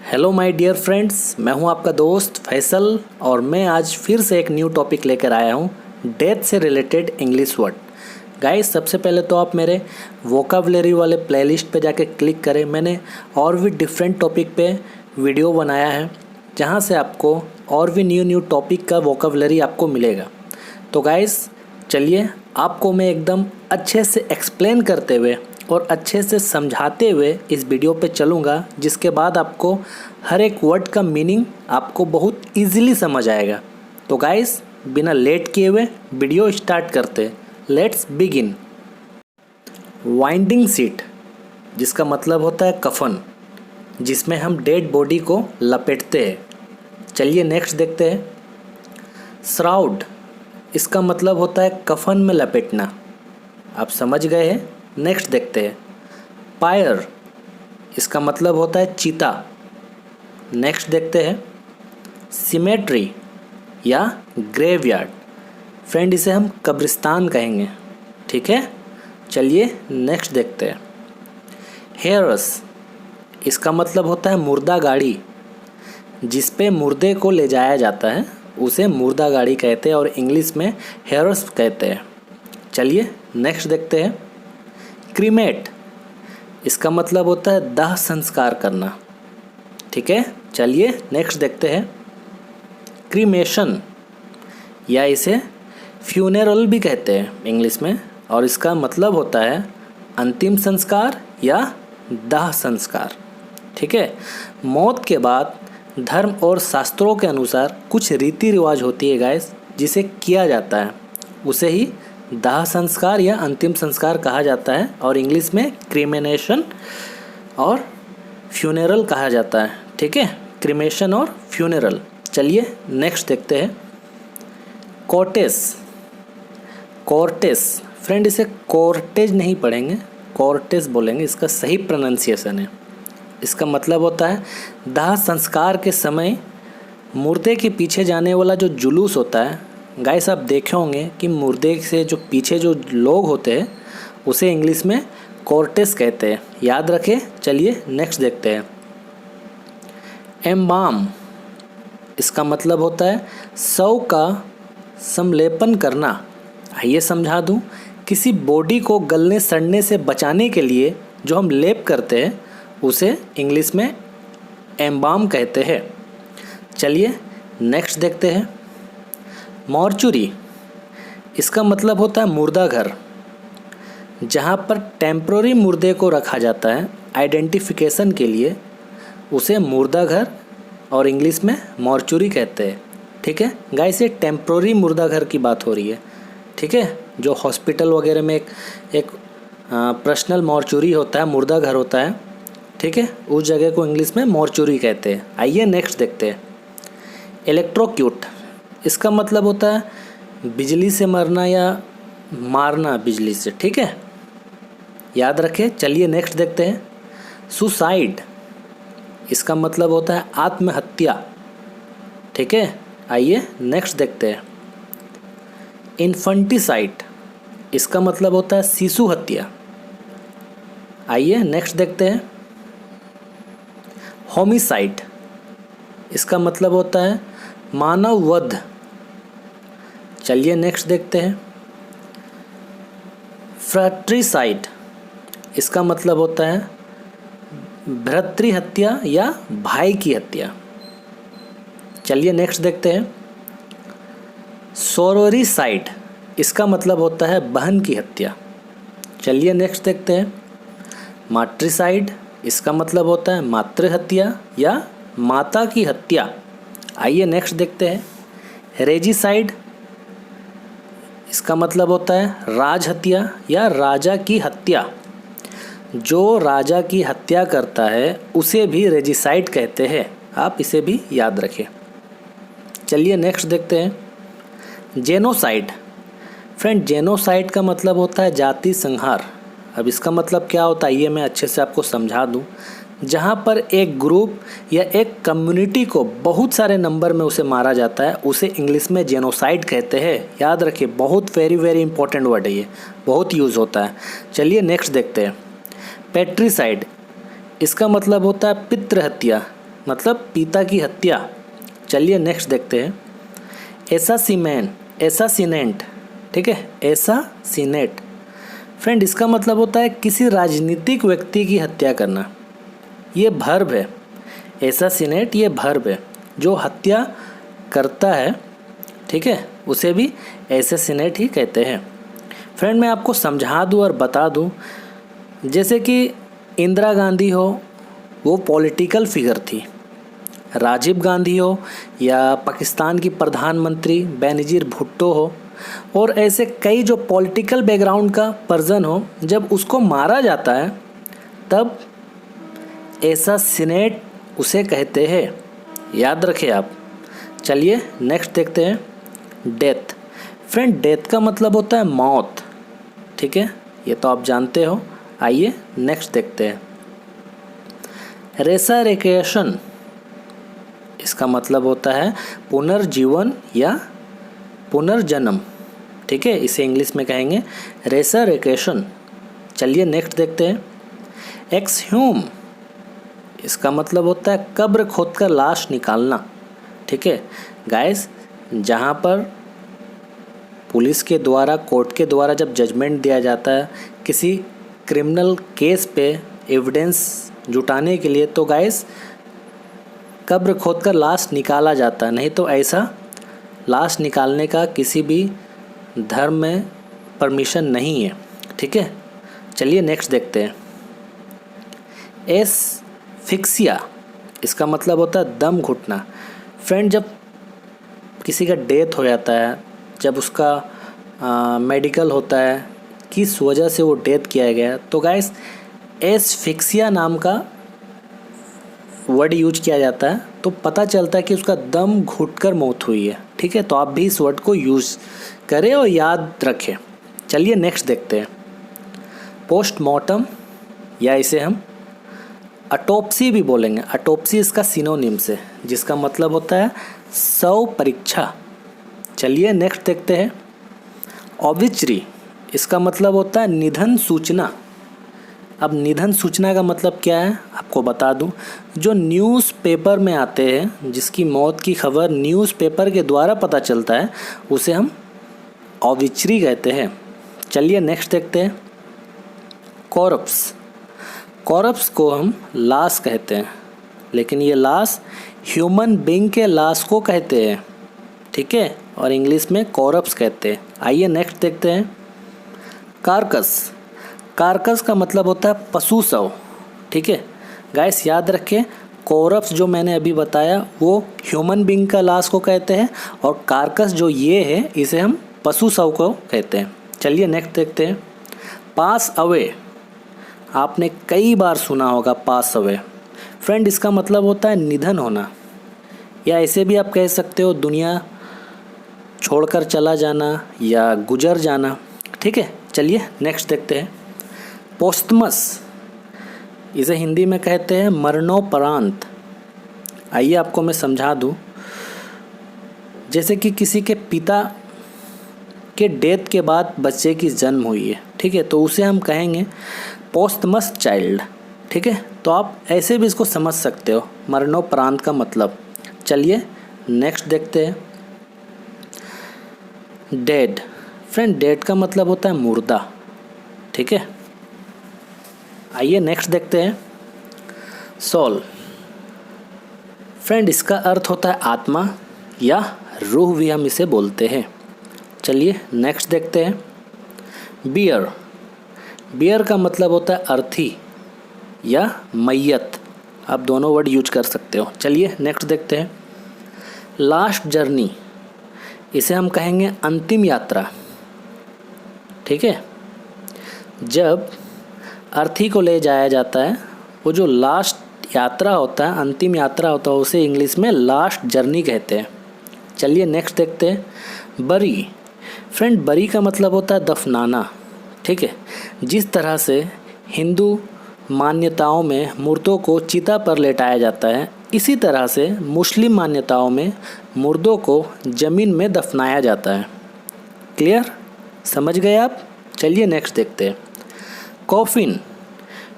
Hello my dear friends, मैं हूं आपका दोस्त फैसल और मैं आज फिर से एक न्यू टॉपिक लेकर आया हूं डेथ से रिलेटेड इंग्लिश वर्ड। गाइस, सबसे पहले तो आप मेरे वोकाबुलरी वाले प्लेलिस्ट पे जाके क्लिक करें। मैंने और भी डिफरेंट टॉपिक पे वीडियो बनाया है जहां से आपको और भी न्यू टॉपिक का वोकाबुलरी आपको मिलेगा। तो गाइस चलिए, आपको मैं एकदम अच्छे से एक्सप्लेन करते हुए और अच्छे से समझाते हुए इस वीडियो पे चलूँगा, जिसके बाद आपको हर एक वर्ड का मीनिंग आपको बहुत इजीली समझ आएगा। तो गाइस, बिना लेट किए हुए वीडियो स्टार्ट करते। Let's begin. वाइंडिंग सीट, जिसका मतलब होता है कफन, जिसमें हम डेड बॉडी को लपेटते हैं। चलिए नेक्स्ट देखते हैं। श्राउड, इसका मतलब होता है कफन में लपेटना। आप समझ गए हैं। नेक्स्ट देखते हैं। पायर, इसका मतलब होता है चीता। नेक्स्ट देखते हैं। सिमेट्री या ग्रेवयार्ड, फ्रेंड इसे हम कब्रिस्तान कहेंगे, ठीक है। चलिए नेक्स्ट देखते हैं। हेरस, इसका मतलब होता है मुर्दा गाड़ी, जिस पे मुर्दे को ले जाया जाता है उसे मुर्दा गाड़ी कहते हैं और इंग्लिश में हेरस कहते हैं। चलिए नेक्स्ट देखते हैं। क्रीमेट, इसका मतलब होता है दाह संस्कार करना, ठीक है। चलिए नेक्स्ट देखते हैं। क्रीमेशन, या इसे फ्यूनरल भी कहते हैं इंग्लिश में, और इसका मतलब होता है अंतिम संस्कार या दाह संस्कार, ठीक है। मौत के बाद धर्म और शास्त्रों के अनुसार कुछ रीति रिवाज होती है गाइस, जिसे किया जाता है, उसे ही दाह संस्कार या अंतिम संस्कार कहा जाता है और इंग्लिश में क्रीमेनेशन और फ्यूनरल कहा जाता है, ठीक है। क्रीमेशन और फ्यूनरल। चलिए नेक्स्ट देखते हैं। कॉर्टेस, कॉर्टेस फ्रेंड इसे कॉर्टेज नहीं पढ़ेंगे, कॉर्टेस बोलेंगे, इसका सही प्रोनाउंसिएशन है। इसका मतलब होता है दाह संस्कार के समय मुर्दे के पीछे जाने वाला जो जुलूस होता है। गाइस, आप देखे होंगे कि मुर्दे से जो पीछे जो लोग होते हैं उसे इंग्लिश में कॉर्टेस कहते हैं, याद रखें। चलिए नेक्स्ट देखते हैं। एम्बाम, इसका मतलब होता है शव का संलेपन करना। आइए समझा दूं, किसी बॉडी को गलने सड़ने से बचाने के लिए जो हम लेप करते हैं उसे इंग्लिश में एम्बाम कहते हैं। चलिए नेक्स्ट देखते हैं। मॉर्चुरी, इसका मतलब होता है मुर्दा घर, जहाँ पर टेम्प्रोरी मुर्दे को रखा जाता है आइडेंटिफिकेशन के लिए, उसे मुर्दा घर और इंग्लिश में मॉर्चुरी कहते हैं, ठीक है। गाइस, ये टेम्प्रोरी मुर्दा घर की बात हो रही है, ठीक है। जो हॉस्पिटल वगैरह में एक पर्सनल मॉर्चुरी होता है, मुर्दा घर होता है, ठीक है, उस जगह को इंग्लिश में मॉर्चुरी कहते हैं। आइए नेक्स्ट देखते हैं। इलेक्ट्रोक्यूट, इसका मतलब होता है बिजली से मरना या मारना बिजली से, ठीक है, याद रखें। चलिए नेक्स्ट देखते हैं। सुसाइड, इसका मतलब होता है आत्महत्या, ठीक है। आइए नेक्स्ट देखते हैं। इन्फेंटिसाइड, इसका मतलब होता है शिशु हत्या। आइए नेक्स्ट देखते हैं। होमिसाइड, इसका मतलब होता है मानव वध। चलिए नेक्स्ट देखते हैं। फ्रैट्रिसाइड, इसका मतलब होता है भ्रातृ हत्या या भाई की हत्या। चलिए नेक्स्ट देखते हैं। सोरोरिसाइड, इसका मतलब होता है बहन की हत्या। चलिए नेक्स्ट देखते हैं। माट्रिसाइड, इसका मतलब होता है मातृ हत्या या माता की हत्या। आइए नेक्स्ट देखते हैं। रेजिसाइड, इसका मतलब होता है राज हत्या या राजा की हत्या। जो राजा की हत्या करता है उसे भी रेजिसाइड कहते हैं, आप इसे भी याद रखें। चलिए नेक्स्ट देखते हैं। जेनोसाइड, फ्रेंड जेनोसाइड का मतलब होता है जाति संहार। अब इसका मतलब क्या होता है ये मैं अच्छे से आपको समझा दूं। जहाँ पर एक ग्रुप या एक कम्युनिटी को बहुत सारे नंबर में उसे मारा जाता है, उसे इंग्लिश में जेनोसाइड कहते हैं। याद रखिए, बहुत वेरी इंपॉर्टेंट वर्ड है ये, बहुत यूज़ होता है। चलिए नेक्स्ट देखते हैं। पेट्रीसाइड, इसका मतलब होता है पितृ हत्या, मतलब पिता की हत्या। चलिए नेक्स्ट देखते हैं। एसासिनेंट, ठीक है, एसासिनेट। फ्रेंड इसका मतलब होता है किसी राजनीतिक व्यक्ति की हत्या करना। ये भर्ब है, एसासिनेट ये भर्ब है, जो हत्या करता है, ठीक है, उसे भी एसासिनेट ही कहते हैं। फ्रेंड मैं आपको समझा दूँ और बता दूँ, जैसे कि इंदिरा गांधी हो, वो पॉलिटिकल फिगर थी। राजीव गांधी हो या पाकिस्तान की प्रधानमंत्री बेनजीर भुट्टो हो, और ऐसे कई जो पॉलिटिकल बैकग्राउंड का पर्सन हो, जब उसको मारा जाता है तब एसासिनेट उसे कहते हैं। याद रखें आप। चलिए नेक्स्ट देखते हैं। डेथ। फ्रेंड डेथ का मतलब होता है मौत, ठीक है, ये तो आप जानते हो। आइए नेक्स्ट देखते हैं। रेसरेक्शन, इसका मतलब होता है पुनर्जीवन या पुनर्जन्म, ठीक है, इसे इंग्लिश में कहेंगे रेसरेक्शन। चलिए नेक्स्ट देखते हैं। एक्सह्यूम, इसका मतलब होता है कब्र खोदकर लाश निकालना, ठीक है गाइस। जहाँ पर पुलिस के द्वारा, कोर्ट के द्वारा जब जजमेंट दिया जाता है किसी क्रिमिनल केस पे एविडेंस जुटाने के लिए, तो गाइस कब्र खोदकर लाश निकाला जाता है। नहीं तो ऐसा लाश निकालने का किसी भी धर्म में परमिशन नहीं है, ठीक है। चलिए नेक्स्ट देखते हैं। एसफिक्सिया, इसका मतलब होता है दम घुटना। फ्रेंड जब किसी का डेथ हो जाता है, जब उसका मेडिकल होता है किस वजह से वो डेथ किया गया, तो गाइस एसफिक्सिया नाम का वर्ड यूज किया जाता है, तो पता चलता है कि उसका दम घुटकर मौत हुई है, ठीक है। तो आप भी इस वर्ड को यूज़ करें और याद रखें। चलिए नेक्स्ट देखते हैं। पोस्टमार्टम, या इसे हम ऑटोप्सी भी बोलेंगे। ऑटोप्सी इसका सिनोनिम्स है, जिसका मतलब होता है शव परीक्षा। चलिए नेक्स्ट देखते हैं। ऑबिचरी, इसका मतलब होता है निधन सूचना। अब निधन सूचना का मतलब क्या है आपको बता दूं। जो न्यूज़पेपर में आते हैं, जिसकी मौत की खबर न्यूज़पेपर के द्वारा पता चलता है, उसे हम ऑबिचरी कहते हैं। चलिए नेक्स्ट देखते हैं। कॉर्प्स, कॉर्प्स को हम लाश कहते हैं, लेकिन ये लाश ह्यूमन बीइंग के लाश को कहते हैं, ठीक है, और इंग्लिश में कॉर्प्स कहते हैं। आइए नेक्स्ट देखते हैं। कार्कस, कार्कस का मतलब होता है पशु शव, ठीक है गाइस। याद रखें, कॉर्प्स जो मैंने अभी बताया वो ह्यूमन बीइंग का लाश को कहते हैं, और कार्कस जो ये है इसे हम पशु शव को कहते हैं। चलिए नेक्स्ट देखते हैं। पास अवे, आपने कई बार सुना होगा पास अवे। फ्रेंड इसका मतलब होता है निधन होना, या ऐसे भी आप कह सकते हो दुनिया छोड़कर चला जाना या गुजर जाना, ठीक है। चलिए नेक्स्ट देखते हैं। पोस्टमस, इसे हिंदी में कहते हैं मरणोपरांत। आइए आपको मैं समझा दूं। जैसे कि किसी के पिता के डेथ के बाद बच्चे की जन्म हुई है, ठीक है, तो उसे हम कहेंगे पोस्टमस चाइल्ड, ठीक है। तो आप ऐसे भी इसको समझ सकते हो, मरणोपरांत का मतलब। चलिए नेक्स्ट देखते हैं। डेड। फ्रेंड डेड का मतलब होता है मुर्दा, ठीक है। आइए नेक्स्ट देखते हैं। सोल। फ्रेंड इसका अर्थ होता है आत्मा या रूह भी हम इसे बोलते हैं। चलिए नेक्स्ट देखते हैं। बियर। बियर का मतलब होता है अर्थी या मैयत, आप दोनों वर्ड यूज कर सकते हो। चलिए नेक्स्ट देखते हैं। लास्ट जर्नी, इसे हम कहेंगे अंतिम यात्रा, ठीक है। जब अर्थी को ले जाया जाता है, वो जो लास्ट यात्रा होता है, अंतिम यात्रा होता है, उसे इंग्लिश में लास्ट जर्नी कहते हैं। चलिए नेक्स्ट देखते हैं। बरी। फ्रेंड बरी का मतलब होता है दफनाना, ठीक है। जिस तरह से हिंदू मान्यताओं में मुर्दों को चिता पर लेटाया जाता है, इसी तरह से मुस्लिम मान्यताओं में मुर्दों को ज़मीन में दफनाया जाता है। क्लियर, समझ गए आप। चलिए नेक्स्ट देखते हैं। कॉफिन।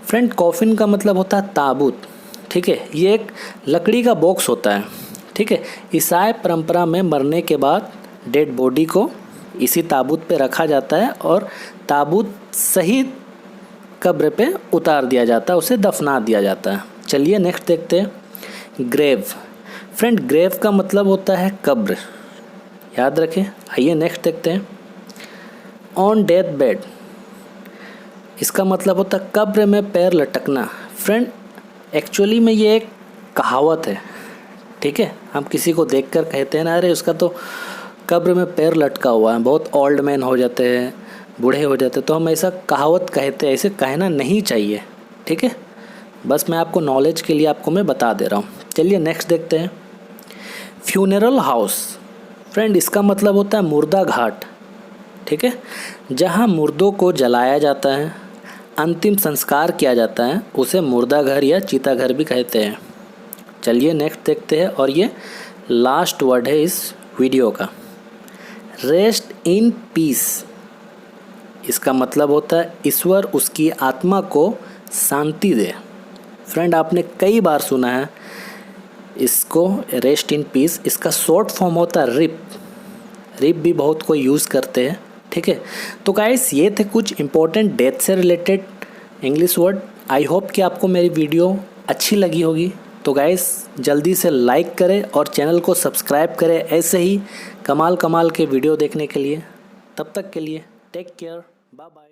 फ्रेंड कॉफिन का मतलब होता है ताबूत, ठीक है, ये एक लकड़ी का बॉक्स होता है। ठीक है, ईसाई परंपरा में मरने के बाद डेड बॉडी को इसी ताबूत पे रखा जाता है और ताबूत सही कब्र पे उतार दिया जाता है, उसे दफना दिया जाता है। चलिए नेक्स्ट देखते हैं ग्रेव। फ्रेंड, ग्रेव का मतलब होता है कब्र, याद रखें। आइए नेक्स्ट देखते हैं ऑन डेथ बेड। इसका मतलब होता है कब्र में पैर लटकना। फ्रेंड, एक्चुअली में ये एक कहावत है। ठीक है, हम किसी को देखकर कहते हैं ना, अरे उसका तो कब्र में पैर लटका हुआ है, बहुत ओल्ड मैन हो जाते हैं, बूढ़े हो जाते हैं, तो हम ऐसा कहावत कहते हैं। ऐसे कहना नहीं चाहिए। ठीक है, बस मैं आपको नॉलेज के लिए आपको मैं बता दे रहा हूँ। चलिए नेक्स्ट देखते हैं फ्यूनरल हाउस। फ्रेंड, इसका मतलब होता है मुर्दा घाट। ठीक है, जहाँ मुर्दों को जलाया जाता है, अंतिम संस्कार किया जाता है, उसे मुर्दा घर या चीता घर भी कहते हैं। चलिए नेक्स्ट देखते हैं, और ये लास्ट वर्ड है इस वीडियो का, रेस्ट इन पीस। इसका मतलब होता है ईश्वर उसकी आत्मा को शांति दे। फ्रेंड, आपने कई बार सुना है इसको, रेस्ट इन पीस। इसका शॉर्ट फॉर्म होता है रिप। रिप भी बहुत कोई यूज़ करते हैं। ठीक है, तो गाइस ये थे कुछ इंपॉर्टेंट डेथ से related English word. I hope कि आपको मेरी वीडियो अच्छी लगी होगी। तो गाइस जल्दी से लाइक करें और चैनल को सब्सक्राइब करें ऐसे ही कमाल के वीडियो देखने के लिए। तब तक के लिए टेक केयर, बाय बाय।